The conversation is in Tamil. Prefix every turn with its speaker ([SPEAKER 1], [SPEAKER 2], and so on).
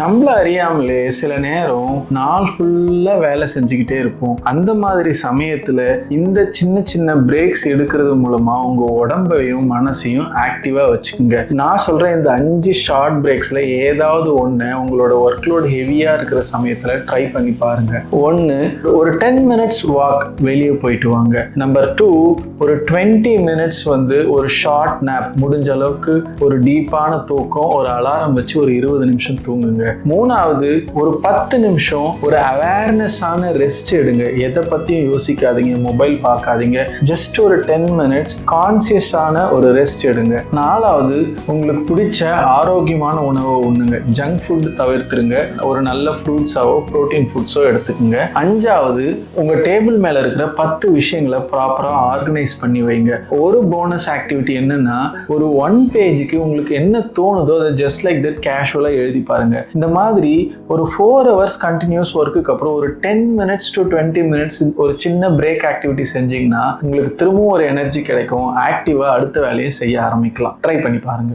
[SPEAKER 1] நம்மள அறியாமலே சில நேரம் நாள் ஃபுல்லா வேலை செஞ்சுக்கிட்டே இருப்போம். அந்த மாதிரி சமயத்துல இந்த சின்ன சின்ன பிரேக்ஸ் எடுக்கிறது மூலமா உங்க உடம்பையும் மனசையும் ஆக்டிவா வச்சுக்கோங்க. நான் சொல்றேன், இந்த 5 ஷார்ட் பிரேக்ஸ்ல ஏதாவது ஒண்ணு உங்களோட ஒர்க் லோட் ஹெவியா இருக்கிற சமயத்துல ட்ரை பண்ணி பாருங்க. ஒன்னு, ஒரு 10 மினிட்ஸ் வாக் வெளியே போயிட்டு வாங்க. நம்பர் 2, ஒரு 20 மினிட்ஸ் ஒரு ஷார்ட் நேப், முடிஞ்ச அளவுக்கு ஒரு டீப்பான தூக்கம், ஒரு அலாரம் வச்சு ஒரு 20 நிமிஷம் தூங்குங்க. மூணாவது, ஒரு 10 நிமிஷம் ஒரு அவேர்னஸ் ஆன ரெஸ்ட் எடுங்க. எதை பத்தியும் யோசிக்காதீங்க, மொபைல் பார்க்காதீங்க, ஜஸ்ட் ஒரு 10 மினிட்ஸ் கான்சியஸ் ஆன ஒரு ரெஸ்ட் எடுங்க. நாலாவது, உங்களுக்கு பிடிச்ச ஆரோக்கியமான உணவை உண்ணுங்க. Junk food தவிர்த்துருங்க. ஒரு நல்ல ஃப்ரூட்ஸாவோ ப்ரோட்டீன் ஃபுட்ஸோ எடுத்துக்கோங்க. அஞ்சாவது, உங்க டேபிள் மேல இருக்கிற 10 விஷயங்களை ப்ராப்பரா ஆர்கனைஸ் பண்ணி வைங்க. ஒரு போனஸ் ஆக்டிவிட்டி என்னன்னா, ஒரு 1 பேஜுக்கு உங்களுக்கு என்ன தோணுதோ அதை ஜஸ்ட் லைக் தட் கேஷுவலா எழுதி பாருங்க. இந்த மாதிரி ஒரு 4 ஹவர்ஸ் கண்டினியூஸ் ஒர்க்குக்கு அப்புறம் ஒரு 10 மினிட்ஸ் to 20 மினிட்ஸ் ஒரு சின்ன பிரேக் ஆக்டிவிட்டி செஞ்சீங்கன்னா உங்களுக்கு திரும்பவும் ஒரு எனர்ஜி கிடைக்கும். ஆக்டிவா அடுத்த வேலையை செய்ய ஆரம்பிக்கலாம். ட்ரை பண்ணி பாருங்க.